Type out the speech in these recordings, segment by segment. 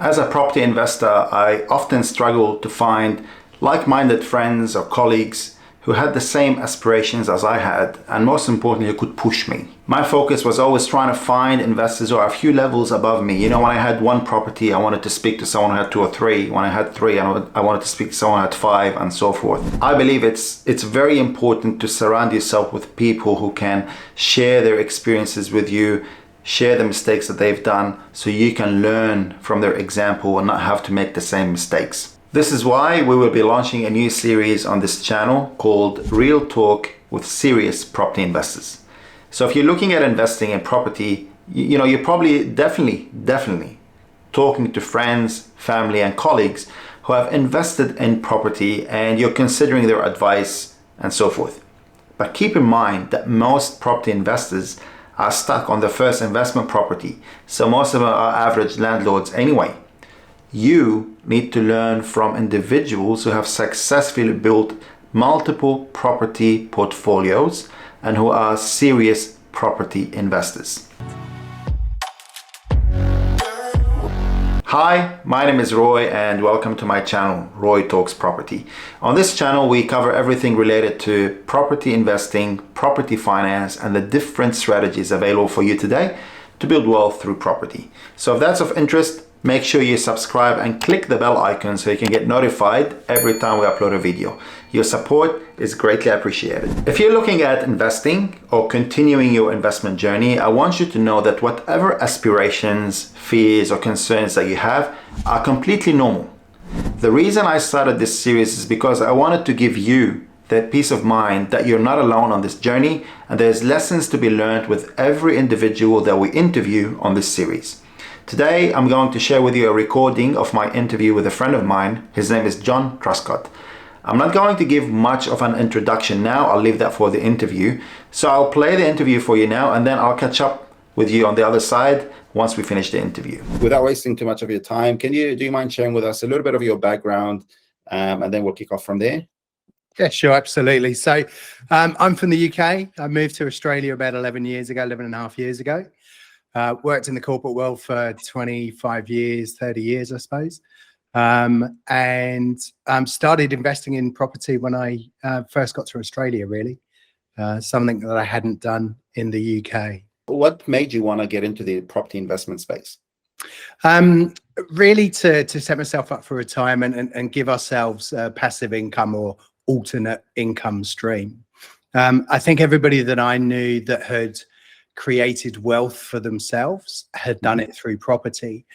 As a property investor, I often struggle to find like-minded friends or colleagues who had the same aspirations as I had, and most importantly, who could push me. My focus was always trying to find investors who are a few levels above me. You know, when I had one property, I wanted to speak to someone who had two or three. When I had three, I wanted to speak to someone who had five, and so forth. I believe it's very important to surround yourself with people who can share their experiences with you, share the mistakes that they've done, so you can learn from their example and not have to make the same mistakes. This is why we will be launching a new series on this channel called Real Talk with Serious Property Investors. So if you're looking at investing in property, you're probably definitely talking to friends, family, and colleagues who have invested in property, and you're considering their advice and so forth. But keep in mind that most property investors are stuck on their first investment property, so most of them are average landlords anyway. You need to learn from individuals who have successfully built multiple property portfolios and who are serious property investors. Hi, my name is Roy and welcome to my channel, Roy Talks Property. On this channel, we cover everything related to property investing, property finance, and the different strategies available for you today to build wealth through property. So if that's of interest, make sure you subscribe and click the bell icon so you can get notified every time we upload a video. Your support is greatly appreciated. If you're looking at investing or continuing your investment journey, I want you to know that whatever aspirations, fears, or concerns that you have are completely normal. The reason I started this series is because I wanted to give you that peace of mind that you're not alone on this journey, and there's lessons to be learned with every individual that we interview on this series. Today, I'm going to share with you a recording of my interview with a friend of mine. His name is John Truscott. I'm not going to give much of an introduction now. I'll leave that for the interview. So I'll play the interview for you now, and then I'll catch up with you on the other side once we finish the interview. Without wasting too much of your time, do you mind sharing with us a little bit of your background, and then we'll kick off from there? Yeah, sure, absolutely. So I'm from the UK. I moved to Australia about 11 and a half years ago. Worked in the corporate world for 25 years, 30 years, I suppose. And started investing in property when I first got to Australia, really. Something that I hadn't done in the UK. What made you want to get into the property investment space? Really to set myself up for retirement and give ourselves a passive income or alternate income stream. I think everybody that I knew that had created wealth for themselves had done it through property.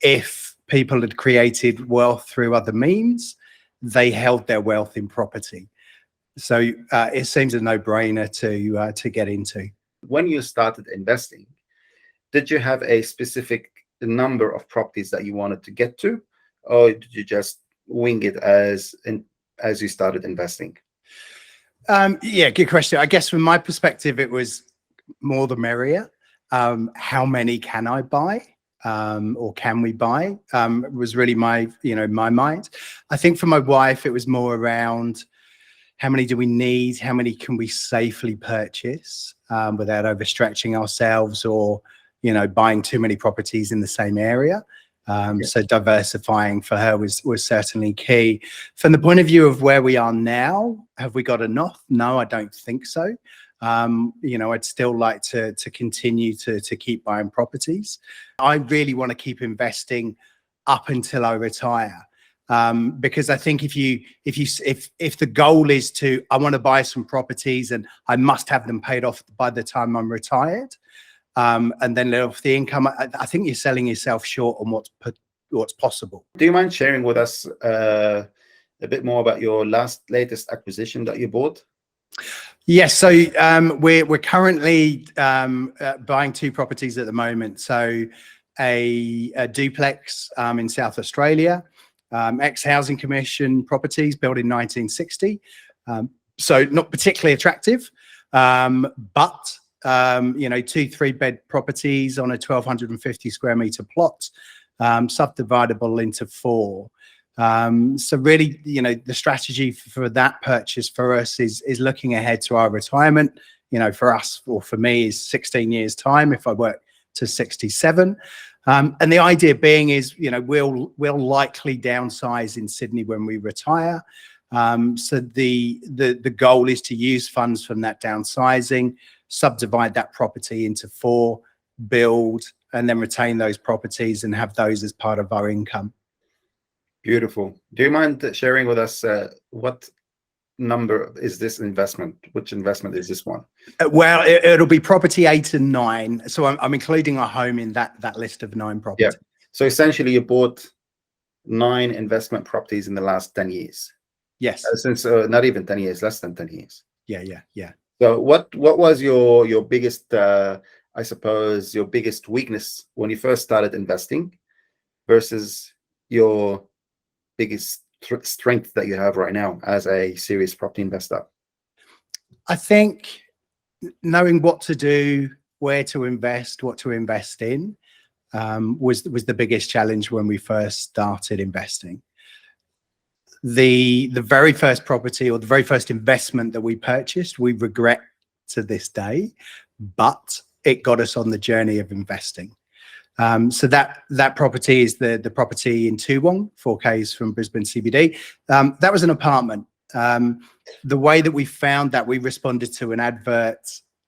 If people had created wealth through other means, they held their wealth in property. So it seems a no-brainer to get into. When you started investing, did you have a specific number of properties that you wanted to get to, or did you just wing it as you started investing? Yeah, good question. I guess from my perspective, it was more the merrier. How many can I buy, or can we buy? Was really my mind. I think for my wife, it was more around how many do we need? How many can we safely purchase without overstretching ourselves or buying too many properties in the same area? So diversifying for her was certainly key. From the point of view of where we are now, have we got enough? No, I don't think so. I'd still like to continue to keep buying properties. I really want to keep investing up until I retire, because I think if the goal is I want to buy some properties and I must have them paid off by the time I'm retired, and then let off the income, I think you're selling yourself short on what's possible. Do you mind sharing with us a bit more about your latest acquisition that you bought? Yes, so we're currently buying two properties at the moment. So a duplex in South Australia, ex-housing commission properties built in 1960. So not particularly attractive, but 2-3-bed properties on a 1,250 square meter plot, subdividable into 4. So really, the strategy for that purchase for us is looking ahead to our retirement. For us, or for me, is 16 years time. If I work to 67. And the idea being is, we'll likely downsize in Sydney when we retire. So the goal is to use funds from that downsizing, subdivide that property into 4, build, and then retain those properties and have those as part of our income. Beautiful. Do you mind sharing with us what number is this investment? Which investment is this one? Well, it'll be property 8 and 9. So I'm including a home in that list of 9 properties. Yeah. So essentially, you bought 9 investment properties in the last 10 years. Yes. Since not even 10 years, less than 10 years. Yeah. So what was your biggest, I suppose, your biggest weakness when you first started investing versus your biggest strength that you have right now as a serious property investor? I think knowing what to do, where to invest, what to invest in, was the biggest challenge when we first started investing. The very first property or the very first investment that we purchased, we regret to this day, but it got us on the journey of investing. So that property is the property in Toowong, 4Ks from Brisbane CBD. That was an apartment. The way that we found that, we responded to an advert.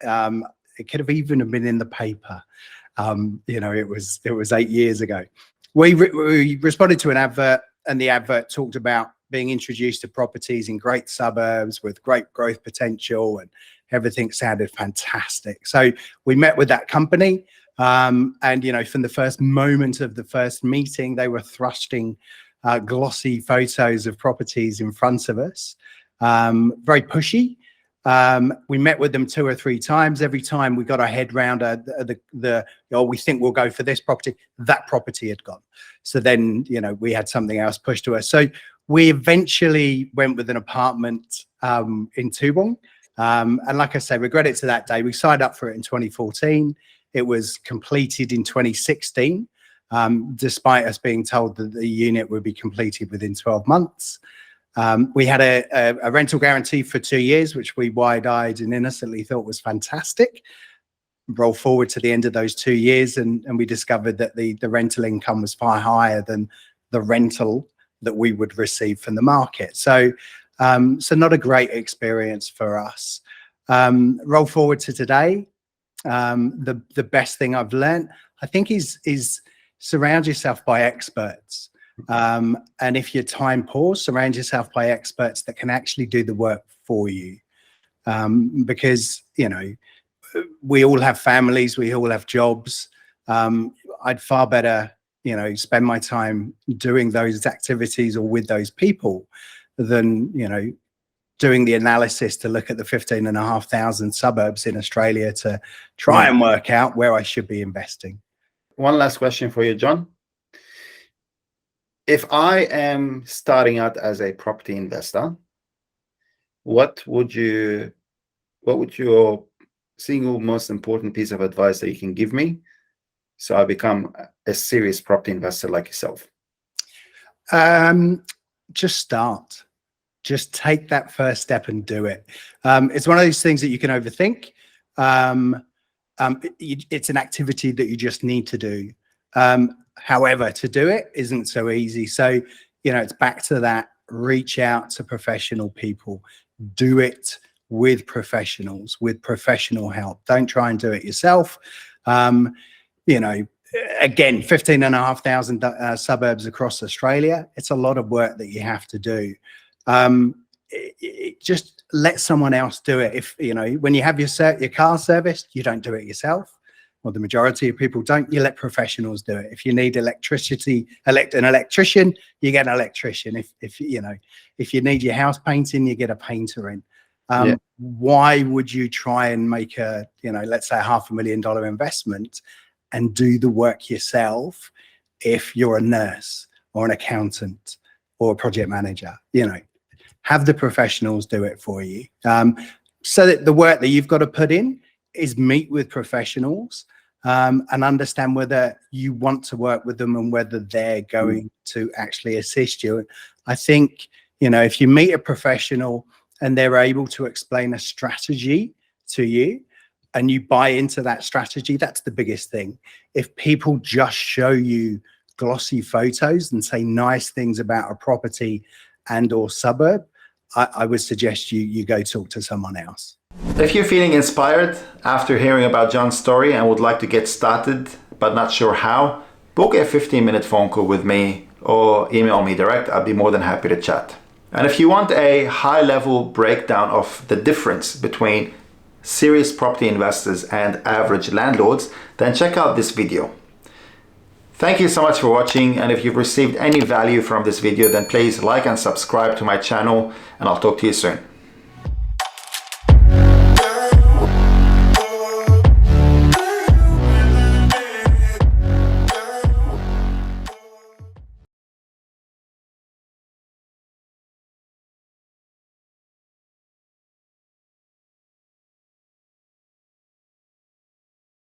It could have even been in the paper. It was 8 years ago. We responded to an advert, and the advert talked about being introduced to properties in great suburbs with great growth potential, and everything sounded fantastic. So we met with that company. And from the first moment of the first meeting, they were thrusting glossy photos of properties in front of us, very pushy. We met with them 2 or 3 times. Every time we got our head round we think we'll go for this property, that property had gone. So then, we had something else pushed to us. So we eventually went with an apartment in Toowong. And like I say, regret it to that day. We signed up for it in 2014. It was completed in 2016, despite us being told that the unit would be completed within 12 months. We had a rental guarantee for 2 years, which we wide-eyed and innocently thought was fantastic. Roll forward to the end of those 2 years, and we discovered that the rental income was far higher than the rental that we would receive from the market. So not a great experience for us. Roll forward to today. The best thing I've learned, I think, is surround yourself by experts. And if you're time poor, surround yourself by experts that can actually do the work for you. Because, we all have families, we all have jobs. I'd far better, spend my time doing those activities or with those people than, doing the analysis to look at the 15,500 suburbs in Australia to try and work out where I should be investing. One last question for you, John. If I am starting out as a property investor, what would your single most important piece of advice that you can give me so I become a serious property investor like yourself? Just start. Just take that first step and do it. It's one of those things that you can overthink. It's an activity that you just need to do. However, to do it isn't so easy. So, it's back to that, reach out to professional people, do it with professionals, with professional help. Don't try and do it yourself. Again, 15,500 suburbs across Australia. It's a lot of work that you have to do. Just let someone else do it. If when you have your car serviced, you don't do it yourself. Well, the majority of people don't. You let professionals do it. If you need an electrician, you get an electrician. If you need your house painting, you get a painter in. Why would you try and make let's say $500,000 investment and do the work yourself if you're a nurse or an accountant or a project manager? Have the professionals do it for you. So that the work that you've got to put in is meet with professionals and understand whether you want to work with them and whether they're going to actually assist you. I think, if you meet a professional and they're able to explain a strategy to you, and you buy into that strategy, that's the biggest thing. If people just show you glossy photos and say nice things about a property and or suburb, I would suggest you go talk to someone else. If you're feeling inspired after hearing about John's story and would like to get started but not sure how, book a 15-minute phone call with me or email me direct. I'll be more than happy to chat. And if you want a high-level breakdown of the difference between serious property investors and average landlords, then check out this video. Thank you so much for watching, and if you've received any value from this video, then please like and subscribe to my channel, and I'll talk to you soon.